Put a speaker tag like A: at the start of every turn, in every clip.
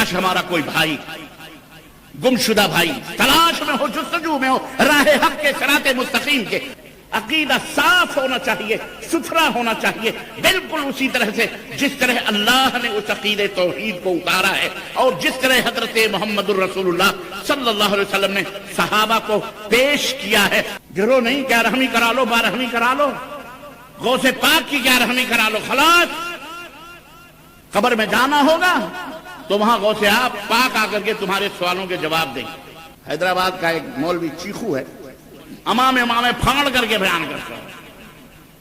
A: काश हमारा कोई भाई, गुमशुदा भाई, तलाश में हो, जुस्तजू में हो राह हक के, सिराते मुस्तकीम के। अकीदा साफ होना चाहिए, सुथरा होना चाहिए, बिल्कुल उसी तरह से जिस तरह अल्लाह ने उस अकीदे तौहीद को उतारा है और जिस तरह हजरत मोहम्मदुर रसूलुल्लाह सल्लल्लाहु अलैहि वसल्लम ने सहाबा को पेश किया है। गिरो नहीं, क्या रहमी करा लो, बारहमी करा लो, गौसे पाक की क्या रहमी करा लो, खलास। कब्र में जाना होगा तो वहां गौसे आप पाक आकर के तुम्हारे सवालों के जवाब देंगे। हैदराबाद का एक मौलवी चीखू है, अमाम इमाम फाड़ करके बयान करता है,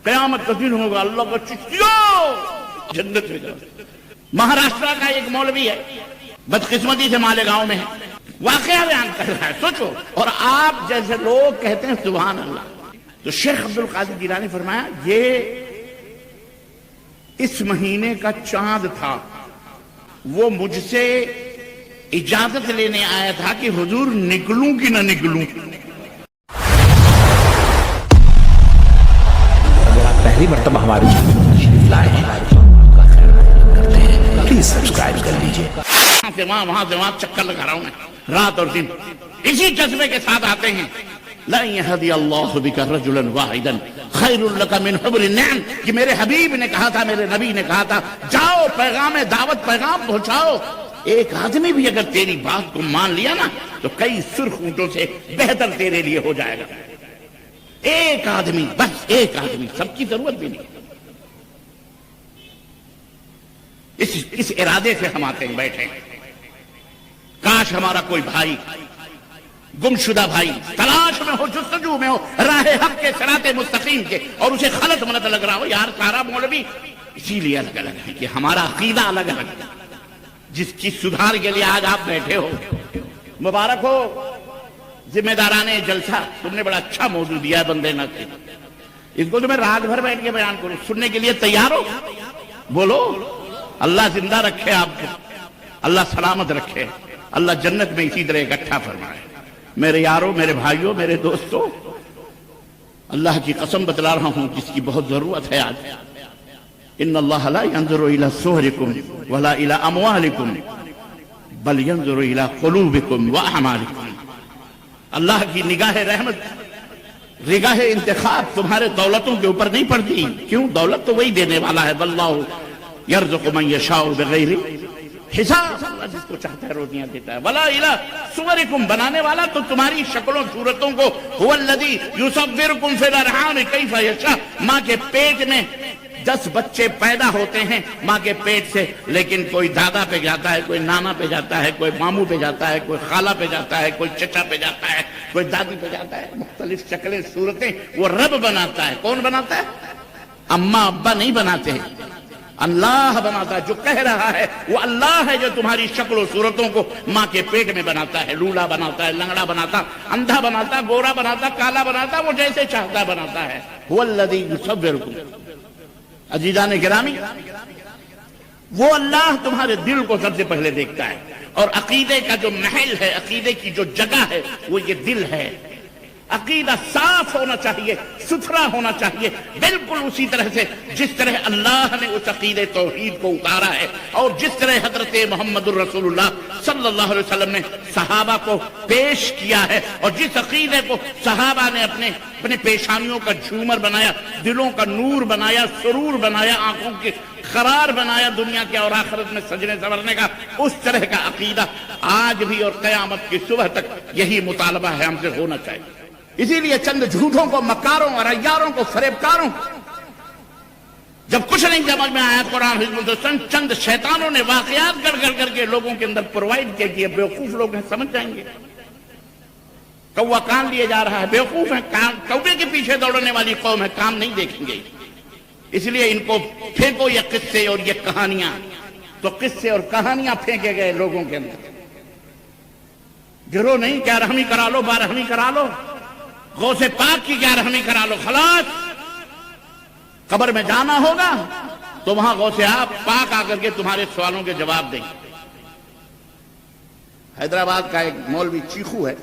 A: कयामत का दिन होगा, अल्लाह को चिट्ठियों जन्नत में जाओ। महाराष्ट्र का एक मौलवी है, बदकिस्मती से मालेगांव में है, वाकया बयान कर रहा है, सोचो। और आप जैसे लोग कहते हैं सुभान अल्लाह। तो शेख अब्दुल कादिर जिलानी फरमाया, ये इस महीने का चांद था, वो मुझसे इजाजत लेने आया था कि हुजूर निकलूं कि न निकलूं।
B: पहली मर्तबा हमारे चैनल लाए हैं, आपका खैर करते हैं, प्लीज सब्सक्राइब कर लीजिए।
A: वहां से वहां चक्कर लगा रहा हूं मैं रात और दिन, इसी जज्बे के साथ आते हैं। ला यहदी अल्लाहु बिका रजुलन वाहिदन खैरुल लका मिन हुब्रि निअम, कि मेरे हबीब ने कहा था, मेरे नबी ने कहा था, जाओ पैगाम दावत पैगाम पहुंचाओ। एक आदमी भी अगर तेरी बात को मान लिया ना तो कई सुर्ख ऊंटों से बेहतर तेरे लिए हो जाएगा। एक आदमी, बस एक आदमी, सबकी जरूरत भी नहीं। इस इरादे से हम आते हैं, बैठे। काश हमारा कोई भाई, गुमशुदा भाई, तलाश में हो, जुस्तजू में हो राह हक के, सिराते मुस्तकीम के, और उसे गलत मलत लग रहा हो। यार सारा मौलवी इसीलिए अलग अलग है कि हमारा अकीदा अलग अलग है। जिसकी सुधार के लिए आज आप बैठे हो, मुबारक हो। जिम्मेदाराने जलसा, तुमने बड़ा अच्छा मौजू दिया है बंदे न थे। इसको तो मैं रात भर बैठ के बयान करूं, सुनने के लिए तैयार हो? बोलो। अल्लाह जिंदा रखे आपको, अल्लाह सलामत रखे, अल्लाह जन्नत में इसी तरह इकट्ठा फरमाए। मेरे यारों, मेरे भाइयों, मेरे दोस्तों, अल्लाह की कसम बतला रहा हूं जिसकी बहुत जरूरत है आज। इन्नल्लाह ला यंजुरु इला सुवरिकुम वला इला अमवालिकुम बल यंजुरु इला कुलूबिकुम व अमालिकुम। अल्लाह की निगाह रहमत, निगाह इंतखाब तुम्हारे दौलतों के ऊपर नहीं पड़ती। क्यों? दौलत तो वही देने वाला है। वल्लाहु यर्ज़ुक़ु मन यशाउ बिग़ैरि हिसाब, अल्लाह जिसको चाहता है रोटियां देता है। वला इला सुवरिकुम, बनाने वाला तो तुम्हारी शक्लों सूरतों को, हुवल्लज़ी युसव्विरुकुम फिल अरहाम कैफ़ यशा। माँ के पेट में 10 बच्चे पैदा होते हैं माँ के पेट से, लेकिन कोई दादा पे जाता है, कोई नाना पे जाता है, कोई मामू पे जाता है, कोई खाला पे जाता है, कोई चचा पे जाता है, कोई दादी पे जाता है। मुख्तलिफ शक्लें सूरतें वो रब बनाता है। कौन बनाता है? अम्मा अब्बा नहीं बनाते हैं, अल्लाह बनाता है। जो कह रहा है वो अल्लाह है, जो तुम्हारी शक्लों सूरतों को माँ के पेट में बनाता है। लूला बनाता है, लंगड़ा बनाता, अंधा बनाता, गोरा बनाता, काला बनाता, वो जैसे चाहता बनाता है। हुवल्लज़ी युसव्विरुकुम। अजीजाने गिरामी, वो अल्लाह तुम्हारे दिल को सबसे पहले देखता है। और अकीदे का जो महल है, अकीदे की जो जगह है, वो ये दिल है। अकीदा साफ होना चाहिए, सुथरा होना चाहिए, बिल्कुल उसी तरह से जिस तरह अल्लाह ने उस अकीदे तौहीद को उतारा है और जिस तरह हजरत मोहम्मदुर रसूलुल्लाह सल्लल्लाहु अलैहि वसल्लम ने सहाबा को पेश किया है और जिस अकीदे को सहाबा ने अपने पेशानियों का झूमर बनाया, दिलों का नूर बनाया, सुरूर बनाया, आंखों के करार बनाया, दुनिया के और आखिरत में सजने संवरने का, उस तरह का अकीदा आज भी और कयामत की सुबह तक यही मुतालबा है हमसे होना चाहिए। इसीलिए चंद झूठों को, मक्कारों और अय्यारों को, फरेबकारों, जब कुछ नहीं समझ में आया कुरान तो चंद शैतानों ने वाकयात कर करके लोगों के अंदर प्रोवाइड किया कि बेवकूफ लोग हैं, समझ जाएंगे। कौवा कान लिए जा रहा है, बेवकूफ है, कौवे के पीछे दौड़ने वाली कौम है, काम नहीं देखेंगे। इसलिए इनको फेंको ये किस्से और ये कहानियां। तो किस्से और कहानियां फेंके गए लोगों के अंदर। गिरो नहीं, क्या रहमी करा लो, बारहमी करा लो, गौसे पाक की क्या रहमी करा लो, खलास। कब्र में जाना होगा तो वहां गौसे आप पाक आकर के तुम्हारे सवालों के जवाब देंगे। हैदराबाद का एक मौलवी चीखू है,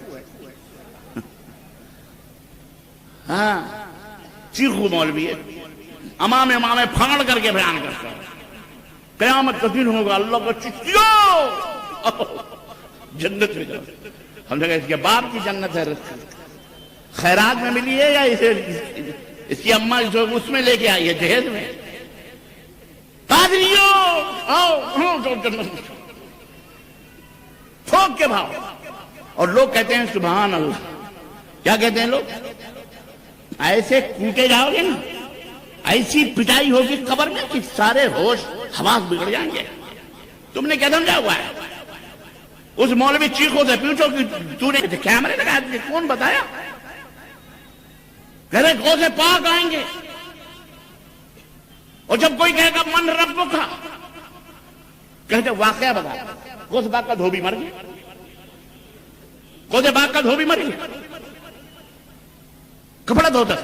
A: हाँ चीखू मौलवी है, अमाम फाड़ करके बयान करता है, कयामत का दिन होगा, अल्लाह को चिट्ठियों جنت میں جاؤ. ہم نے کہا اس کے باپ کی جنت ہے, خیرات میں ملی ہے یا اس کی اماں اس میں لے کے آئی ہے جہیز میں؟ پادریوں آؤ جنت میں تھوک کے بھاؤ. اور لوگ کہتے ہیں سبحان اللہ. کیا کہتے ہیں لوگ؟ ایسے کوٹے جاؤ گے نا, ایسی پٹائی ہوگی قبر میں کہ سارے ہوش حواس بگڑ جائیں گے. تم نے کیا سمجھا ہوا ہے؟ اس مولوی چیخوں سے پوچھو کہ تو نے کیمرے لگا دیے, کون بتایا؟ کہہ رہے غوث پاک آئیں گے. اور جب کوئی کہے گا من ربک کا, کہتے واقعہ بتا. غوث پاک کا دھوبی مر گیا, غوث پاک کا دھوبی مر گیا, کپڑا دھوتا,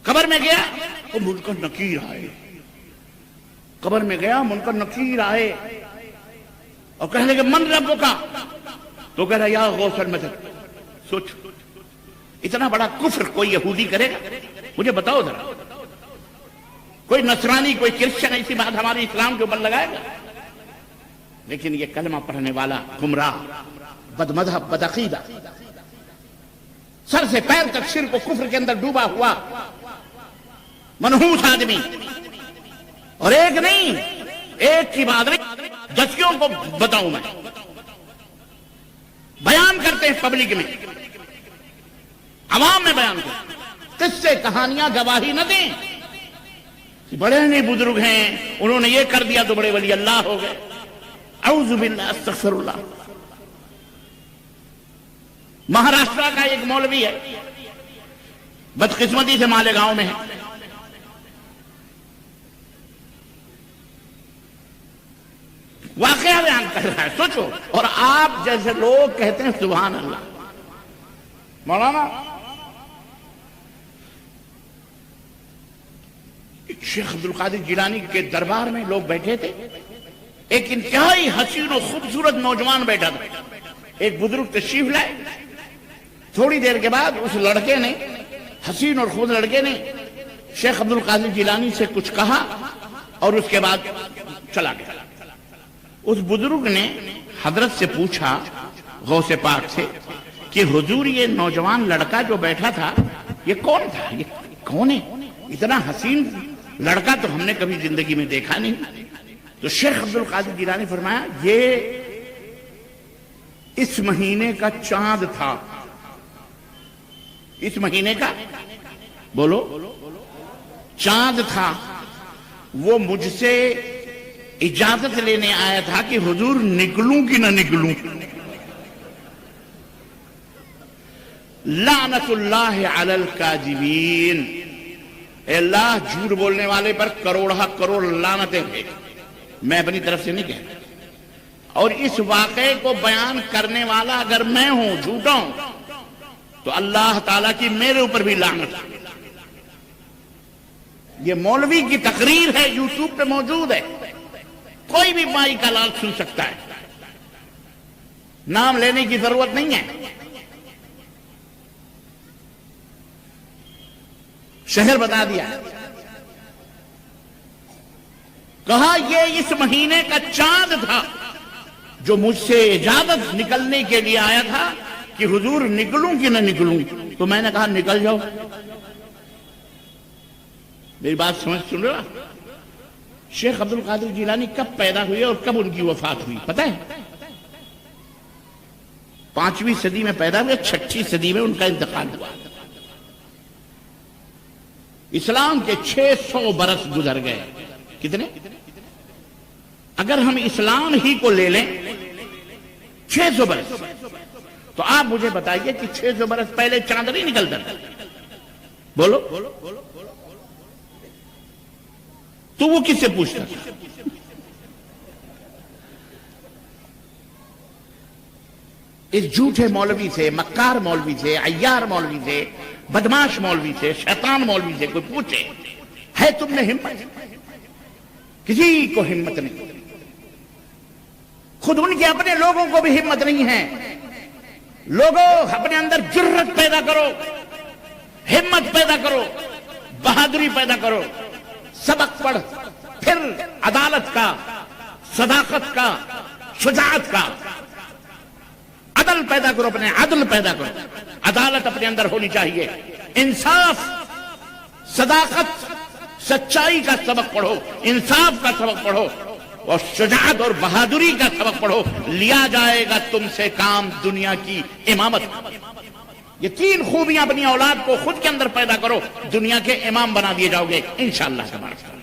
A: قبر میں گیا وہ منکر نکیر آئے. قبر میں گیا منکر نکیر آئے اور کہنے لگے من رب کا, تو کہہ رہا یا غوث المدد. سوچ, اتنا بڑا کفر کوئی یہودی کرے گا؟ مجھے بتاؤ ذرا, کوئی نصرانی کوئی کرسچن ایسی بات ہمارے اسلام کے اوپر لگائے گا؟ لیکن یہ کلمہ پڑھنے والا گمراہ, بد مذہب, بدعقیدہ, سر سے پیر تک شرک و کفر کے اندر ڈوبا ہوا منحوس آدمی, اور ایک نہیں, ایک کی بات نہیں, دسیوں کو بتاؤں میں, بیان کرتے ہیں پبلک میں, عوام میں بیان کرتے, قصے کہانیاں گواہی نہ دیں. بڑے نہیں بزرگ ہیں, انہوں نے یہ کر دیا تو بڑے ولی اللہ ہو گئے. اعوذ باللہ, استغفر اللہ. مہاراشٹر کا ایک مولوی ہے, بدقسمتی سے مالیگاؤں میں ہے. واقعہ بیان کر رہا ہے, سوچو. اور آپ جیسے لوگ کہتے ہیں سبحان اللہ. مولانا شیخ عبد القادر جیلانی کے دربار میں لوگ بیٹھے تھے. ایک انتہائی حسین و خوبصورت نوجوان بیٹھا تھا. ایک بزرگ تشریف لائے. تھوڑی دیر کے بعد اس لڑکے نے, حسین اور خوب لڑکے نے, شیخ عبد القادر جیلانی سے کچھ کہا اور اس کے بعد چلا گیا. اس بزرگ نے حضرت سے پوچھا, غوث پاک سے, کہ حضور یہ نوجوان لڑکا جو بیٹھا تھا یہ کون تھا؟ یہ کون ہے؟ اتنا حسین لڑکا تو ہم نے کبھی زندگی میں دیکھا نہیں. تو شیخ عبد القادر جیلانی فرمایا یہ اس مہینے کا چاند تھا. اس مہینے کا بولو چاند تھا. وہ مجھ سے اجازت لینے آیا تھا کہ حضور نکلوں کہ نہ نکلوں. لعنت اللہ علی الکاذبین, اے اللہ جھوٹ بولنے والے پر کروڑہ کروڑ لعنتیں ہیں. میں اپنی طرف سے نہیں کہتا. اور اس واقعے کو بیان کرنے والا اگر میں ہوں, جھوٹا ہوں, تو اللہ تعالیٰ کی میرے اوپر بھی لعنت. یہ مولوی کی تقریر ہے, یوٹیوب پہ موجود ہے, کوئی بھی مائی کا لال سن سکتا ہے, نام لینے کی ضرورت نہیں ہے. شہر بتا دیا, کہا یہ اس مہینے کا چاند تھا جو مجھ سے اجازت نکلنے کے لیے آیا تھا کہ حضور نکلوں کہ نہ نکلوں. تو میں نے کہا نکل جاؤ. میری بات سن رہے ہو؟ شیخ عبد القادر جیلانی کب پیدا ہوئے اور کب ان کی وفات ہوئی پتہ ہے؟ 5ویں صدی میں پیدا ہوئے, 6ٹھی صدی میں ان کا انتقال ہوا. اسلام کے 600 برس گزر گئے. کتنے؟ اگر ہم اسلام ہی کو لے لیں 600 برس, تو آپ مجھے بتائیے کہ 600 برس پہلے چاند نہیں نکلتا تھا؟ بولو. تو وہ کس سے پوچھتا تھا؟ اس جھوٹے مولوی سے, مکار مولوی سے, عیار مولوی سے, بدماش مولوی سے, شیطان مولوی سے کوئی پوچھے ہے تم نے ہمت؟ کسی کو ہمت نہیں. خود ان کے اپنے لوگوں کو بھی ہمت نہیں ہے. لوگوں اپنے اندر جرت پیدا کرو, ہمت پیدا کرو, بہادری پیدا کرو, سبق پڑھ, پھر عدالت کا صداقت کا، شجاعت کا. عدل پیدا کرو، اپنے عدل پیدا کرو، عدالت اپنے اندر ہونی چاہیے، انصاف، صداقت، سچائی کا سبق پڑھو، انصاف کا سبق پڑھو اور شجاعت اور بہادری کا سبق پڑھو. لیا جائے گا تم سے کام دنیا کی امامت. یہ 3 خوبیاں اپنی اولاد کو خود کے اندر پیدا کرو، دنیا کے امام بنا دیے جاؤ گے انشاءاللہ تبارک.